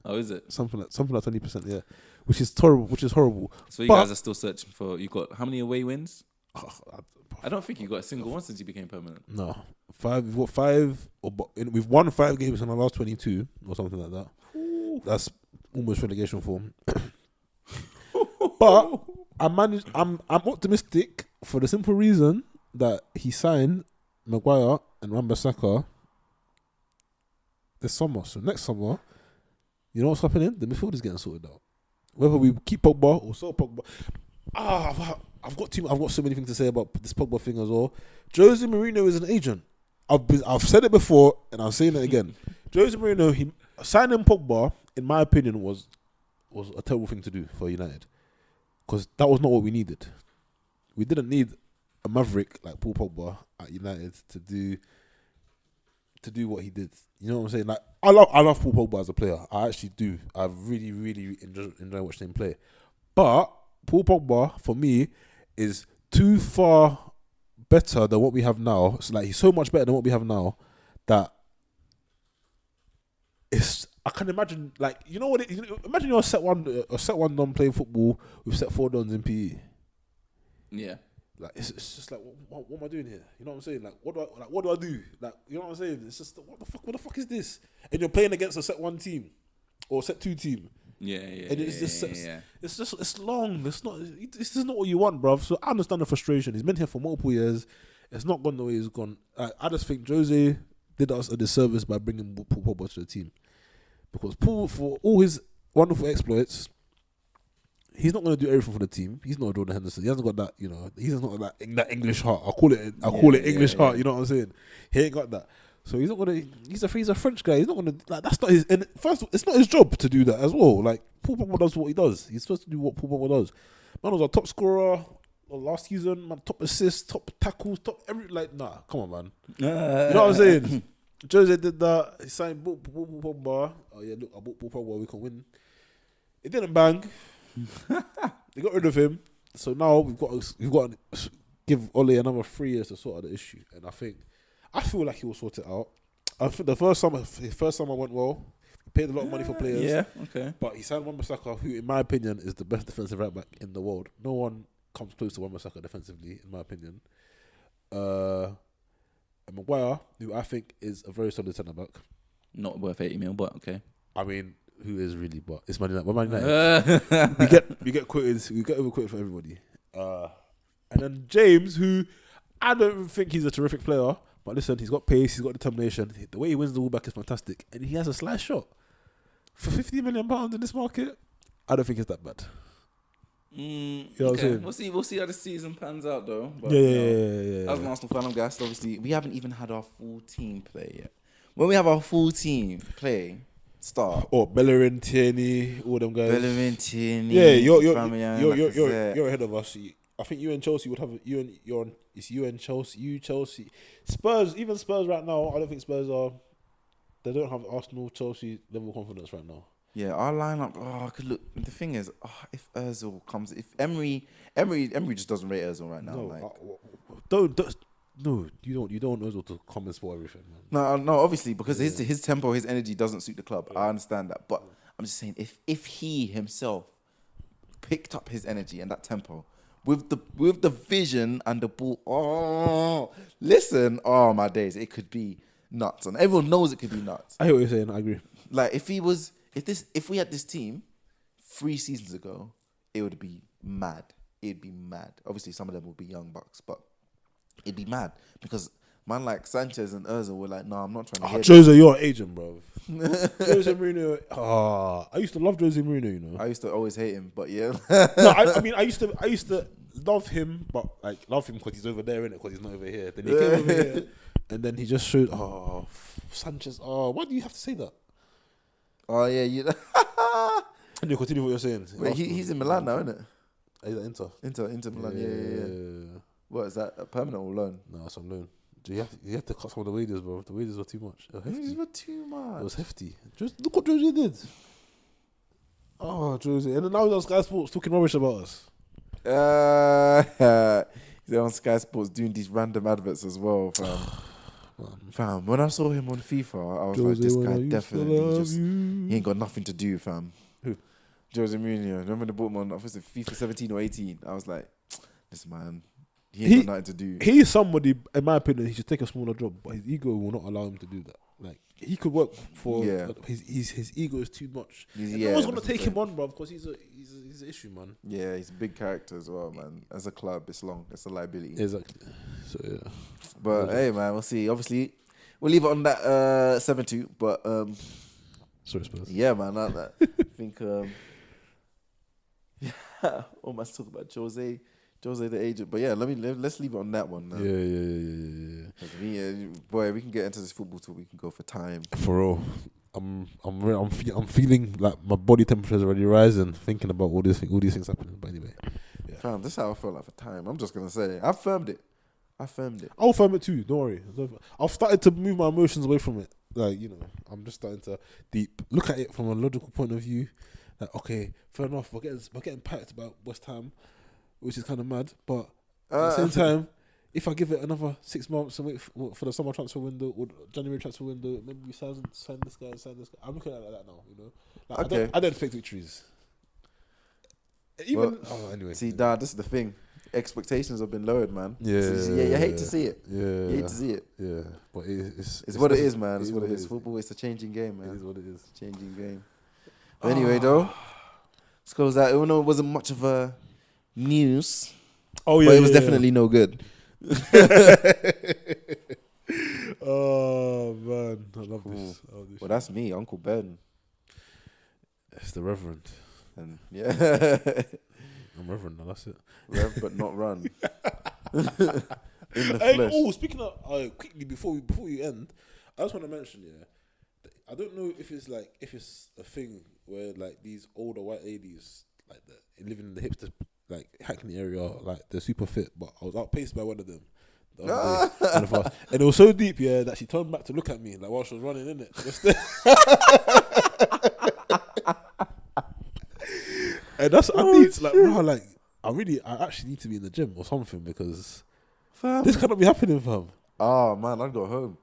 Oh, is it? Something like 20%, yeah. Which is horrible. So you guys are still searching for. You got how many away wins? I don't think you got a single one since you became permanent. No, 5. We've got 5. We've won 5 games in the last 22 or something like that. Ooh. That's almost relegation form. But I'm optimistic for the simple reason that he signed Maguire and Wan-Bissaka this summer. So next summer, you know what's happening? The midfield is getting sorted out. Whether we keep Pogba or sell Pogba. I've got so many things to say about this Pogba thing as well. Jose Mourinho is an agent. I've said it before and I'm saying it again. Jose Mourinho, signing Pogba, in my opinion, was a terrible thing to do for United. Because that was not what we needed. We didn't need a maverick like Paul Pogba at United to do what he did. You know what I'm saying? Like I love Paul Pogba as a player. I actually do. I really, really enjoy watching him play. But Paul Pogba for me is too far better than what we have now. So like he's so much better than what we have now that I can imagine like imagine you're a set one don playing football with set 4 dons in PE. Yeah. Like it's just like what am I doing here? You know what I'm saying? Like what do I do? Like you know what I'm saying? It's just what the fuck is this? And you're playing against a set 1 team or set 2 team. Yeah. And it's long. This is not what you want, bruv. So I understand the frustration. He's been here for multiple years. It's not gone the way he's gone. I just think Jose did us a disservice by bringing Paul Pogba to the team because Paul, for all his wonderful exploits, he's not going to do everything for the team. He's not Jordan Henderson. He hasn't got that, he's not got that English heart. I'll call it English heart. You know what I'm saying? He ain't got that. So he's not going to. He's a French guy. He's not going to. Like that's not his. And first, it's not his job to do that as well. Like Paul Pogba does what he does. He's supposed to do what Paul Pogba does. Man was our top scorer last season, man, top assists, top tackles, top every nah, come on, man. You know what I'm saying? Jose did that. He signed Pogba. Oh yeah, look, I bought Pogba. We can win. It didn't bang. They got rid of him. So now we've got to give Ole another 3 years to sort out the issue. And I feel like he will sort it out. I think his first summer went well. He paid a lot of money for players. Yeah, okay. But he signed Wan-Bissaka, who, in my opinion, is the best defensive right back in the world. No one comes close to Wan-Bissaka defensively, in my opinion. And Maguire, who I think is a very solid centre back. Not worth 80 mil, but okay. I mean, who is really? But it's Man United. We're Man United. we get quoted. We get overquoted for everybody. And then James, who I don't think he's a terrific player, but listen, he's got pace, he's got determination. The way he wins the ball back is fantastic, and he has a slice shot for £50 million in this market. I don't think it's that bad. You know what I'm saying? We'll see how the season pans out, though. But, Yeah. As an Arsenal fan, I'm gassed. Obviously, we haven't even had our full team play yet. When we have our full team play, start. Oh, Bellerin, Tierney, all them guys. Bellerin, Tierney. Yeah, you're Lacazette. ahead of us. I think you and Chelsea would have you and Chelsea. Spurs right now. I don't think Spurs are. They don't have Arsenal, Chelsea level confidence right now. Yeah, our lineup. Oh, look. The thing is, if Özil comes, if Emery just doesn't rate Özil right now. No, you don't want Özil to come and spoil everything, man. No, obviously because his tempo, his energy doesn't suit the club. I understand that, but I'm just saying if he himself picked up his energy and that tempo with the vision and the ball, my days, it could be nuts, and everyone knows it could be nuts. I hear what you're saying. I agree. Like if we had this team 3 seasons ago, it would be mad. It'd be mad. Obviously, some of them would be young bucks, but it'd be mad because man like Sanchez and Ozil were like, no, I'm not trying to hear Jose, you're an agent, bro. Jose Mourinho. I used to love Jose Mourinho, you know. I used to always hate him, but yeah. No, I mean, I used to love him, but like love him because he's over there, innit? Because he's not over here. Then he came over here, and then he just showed, Sanchez. Why do you have to say that? Oh yeah, you. And you continue what you're saying. Wait, he's in Milan now, isn't it? He's at Inter Milan. Yeah. What is that? A permanent or loan? No, it's on loan. You have to cut some of the wages, bro. The wages were too much. Wages were too much. It was hefty. Just look what Jose did. Oh, Jose. And then now he's on Sky Sports talking rubbish about us. He's on Sky Sports doing these random adverts as well, fam. Fam, when I saw him on FIFA, I was Jose, like, this guy definitely he ain't got nothing to do, fam. Who? Jose Mourinho. Remember the bought him on, I think it was FIFA 17 or 18. I was like, this man, he ain't got nothing to do. He's somebody, in my opinion, he should take a smaller job, but his ego will not allow him to do that. Like, he could work for his ego is too much. No one's gonna take him on, bro, because he's an issue, man. Yeah, he's a big character as well, man. As a club, it's a liability. Exactly. So yeah. But hey, man, we'll see. Obviously, we'll leave it on that 7-2. But sorry, Spurs. yeah, man, I think almost talk about Jose the agent. But yeah, let's leave it on that one. Yeah. Boy, we can get into this football talk. We can go for time. For real. I'm feeling like my body temperature is already rising thinking about all these things happening. But anyway, yeah. Fam, this is how I felt like for time. I'm just gonna say, I firmed it. I'll firm it too. Don't worry. I've started to move my emotions away from it. Like, you know, I'm just starting to look at it from a logical point of view. Like, okay, fair enough. We're getting packed about West Ham, which is kind of mad. But at the same time, if I give it another 6 months and wait for the summer transfer window or January transfer window, maybe we sign this guy. I'm looking at it like that now, you know. Like, okay. I don't expect victories. Anyway. See, Dad, this is the thing. Expectations have been lowered, man. Yeah, you hate to see it. Yeah, you hate to see it. Yeah, but it's what it is, man. It's what it is. Football is a changing game, man. It is what it is. It's a changing game. But anyway, though, let's close that. Even though it wasn't much of a news, but it was definitely no good. Oh man, I love this. Well, that's me, Uncle Ben. It's the Reverend. And yeah. I'm Reverend, now that's it. Rev, but not run. In the flesh. Oh, speaking of, quickly before you end, I just want to mention, I don't know if it's a thing where like these older white ladies like living in the like Hackney area, like they're super fit, but I was outpaced by one of them. The other day, on the fast. And it was so deep, yeah, that she turned back to look at me like while she was running in it. And that's I need like, bro, like I actually need to be in the gym or something because this cannot be happening, fam. Oh man, I'd go home.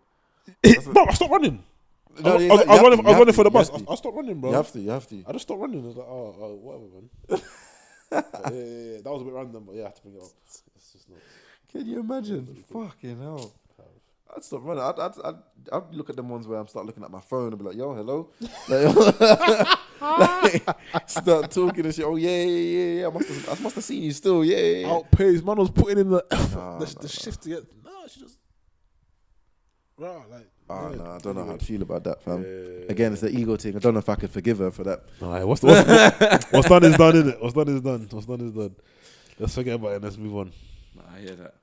No, I stopped running. No, I was running for the bus. I stopped running, bro. You have to. I just stopped running. I was like, whatever, man. Yeah. That was a bit random, but yeah, I had to bring it up. It's just not. Can you imagine? Fucking hell. I'd stop running. I'd look at them ones where I'm start looking at my phone and be like, yo, hello. Like, start talking and shit. Oh yeah. I must have seen you still. Yeah. Outpaced. Man was putting in the effort, the shift to get. No, she just. Bro, like. I don't know how to feel about that, fam. Again, it's the ego thing. I don't know if I could forgive her for that. What's done is done, innit? What's done is done. Let's forget about it. Let's move on. I hear that.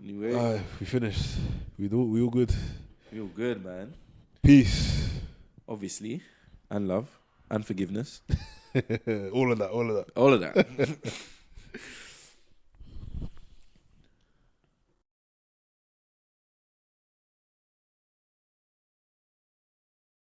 Anyway, we finished. We all good. We all good, man. Peace. Obviously, and love and forgiveness. all of that. All of that.